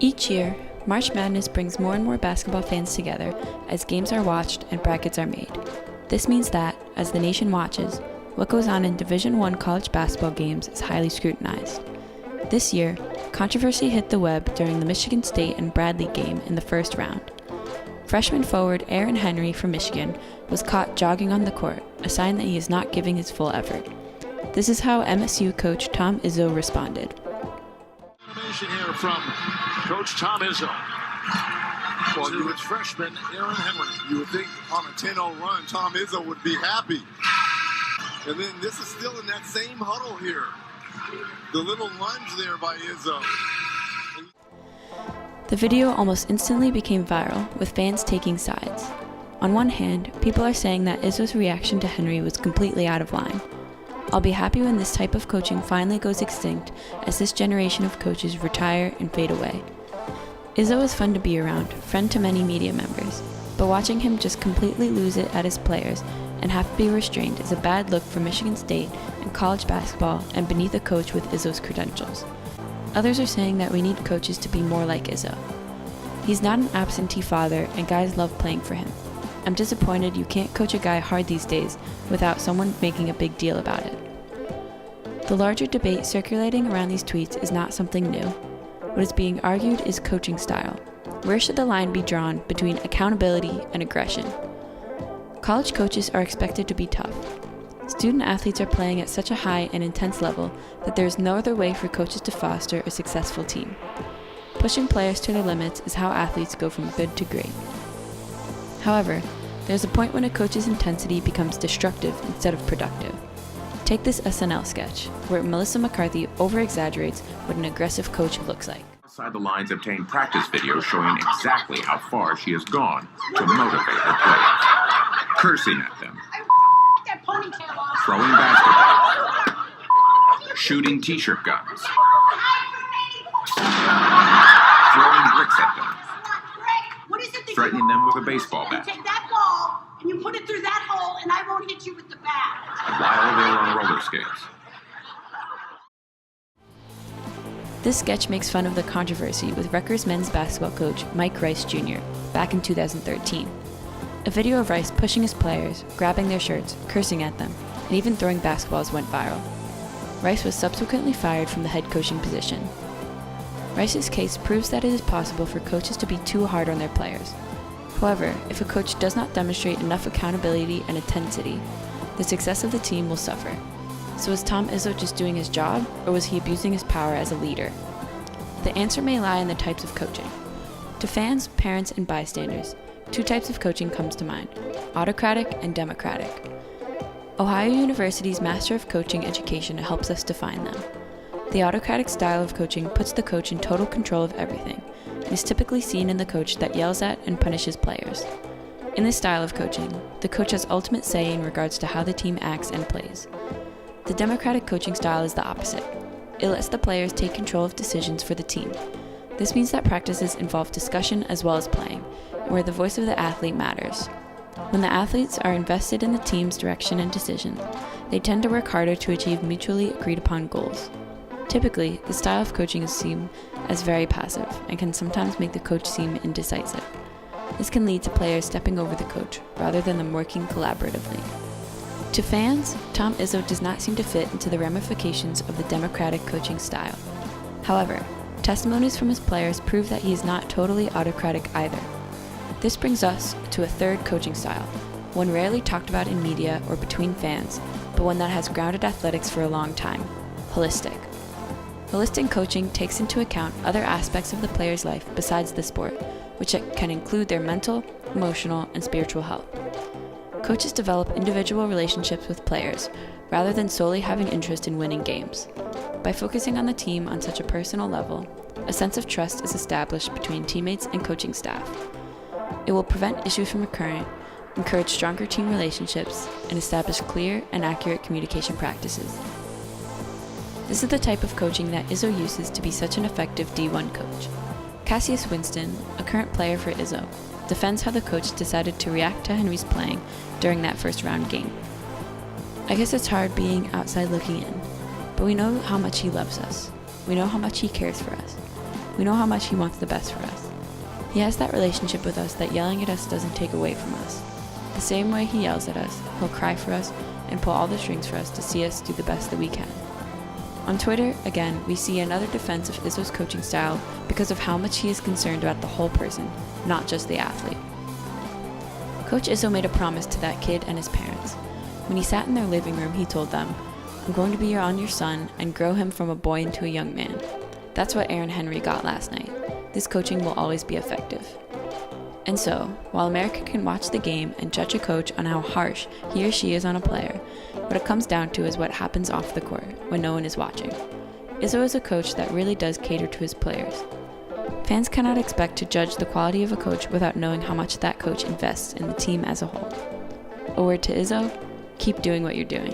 Each year, March Madness brings more and more basketball fans together as games are watched and brackets are made. This means that, as the nation watches, what goes on in Division I college basketball games is highly scrutinized. This year, controversy hit the web during the Michigan State and Bradley game in the first round. Freshman forward Aaron Henry from Michigan was caught jogging on the court, a sign that he is not giving his full effort. This is how MSU coach Tom Izzo responded. Animation here from Coach Tom Izzo. Well, To his freshman Aaron Henry. you would think on a 10-0 run, Tom Izzo would be happy. And then this is still in that same huddle here. The little lunge there by Izzo. The video almost instantly became viral, with fans taking sides. On one hand, people are saying that Izzo's reaction to Henry was completely out of line. I'll be happy when this type of coaching finally goes extinct, as this generation of coaches retire and fade away. Izzo is fun to be around, friend to many media members, but watching him just completely lose it at his players and have to be restrained is a bad look for Michigan State and college basketball and beneath a coach with Izzo's credentials. Others are saying that we need coaches to be more like Izzo. He's not an absentee father and guys love playing for him. I'm disappointed you can't coach a guy hard these days without someone making a big deal about it. The larger debate circulating around these tweets is not something new. What is being argued is coaching style. Where should the line be drawn between accountability and aggression? College coaches are expected to be tough. Student athletes are playing at such a high and intense level that there is no other way for coaches to foster a successful team. Pushing players to their limits is how athletes go from good to great. However, there's a point when a coach's intensity becomes destructive instead of productive. Take this SNL sketch, where Melissa McCarthy over-exaggerates what an aggressive coach looks like. Outside the lines obtained practice videos showing exactly how far she has gone to motivate her players. Cursing at them. Throwing basketball. Shooting t-shirt guns. Throwing bricks at them. Threatening them with a baseball bat. You take that ball and you put it through that hole and I won't hit you with the bat. While they were on roller skates. This sketch makes fun of the controversy with Rutgers men's basketball coach Mike Rice Jr. back in 2013. A video of Rice pushing his players, grabbing their shirts, cursing at them, and even throwing basketballs went viral. Rice was subsequently fired from the head coaching position. Rice's case proves that it is possible for coaches to be too hard on their players. However, if a coach does not demonstrate enough accountability and intensity, the success of the team will suffer. So is Tom Izzo just doing his job, or was he abusing his power as a leader? The answer may lie in the types of coaching. To fans, parents, and bystanders, two types of coaching comes to mind: autocratic and democratic. Ohio University's Master of Coaching education helps us define them. The autocratic style of coaching puts the coach in total control of everything, and is typically seen in the coach that yells at and punishes players. In this style of coaching, the coach has ultimate say in regards to how the team acts and plays. The democratic coaching style is the opposite. It lets the players take control of decisions for the team. This means that practices involve discussion as well as playing, where the voice of the athlete matters. When the athletes are invested in the team's direction and decision, they tend to work harder to achieve mutually agreed upon goals. Typically, the style of coaching is seen as very passive and can sometimes make the coach seem indecisive. This can lead to players stepping over the coach rather than them working collaboratively. To fans, Tom Izzo does not seem to fit into the ramifications of the democratic coaching style. However, testimonies from his players prove that he is not totally autocratic either. This brings us to a third coaching style, one rarely talked about in media or between fans, but one that has grounded athletics for a long time: holistic. Holistic coaching takes into account other aspects of the player's life besides the sport, which can include their mental, emotional, and spiritual health. Coaches develop individual relationships with players, rather than solely having interest in winning games. By focusing on the team on such a personal level, a sense of trust is established between teammates and coaching staff. It will prevent issues from occurring, encourage stronger team relationships, and establish clear and accurate communication practices. This is the type of coaching that Izzo uses to be such an effective D1 coach. Cassius Winston, a current player for Izzo, defends how the coach decided to react to Henry's playing during that first round game. I guess it's hard being outside looking in, but we know how much he loves us. We know how much he cares for us. We know how much he wants the best for us. He has that relationship with us that yelling at us doesn't take away from us. The same way he yells at us, he'll cry for us and pull all the strings for us to see us do the best that we can. On Twitter, again, we see another defense of Izzo's coaching style because of how much he is concerned about the whole person, not just the athlete. Coach Izzo made a promise to that kid and his parents. When he sat in their living room, he told them, "I'm going to be on your son and grow him from a boy into a young man." That's what Aaron Henry got last night. This coaching will always be effective. And so, while America can watch the game and judge a coach on how harsh he or she is on a player, what it comes down to is what happens off the court when no one is watching. Izzo is a coach that really does cater to his players. Fans cannot expect to judge the quality of a coach without knowing how much that coach invests in the team as a whole. A word to Izzo, keep doing what you're doing.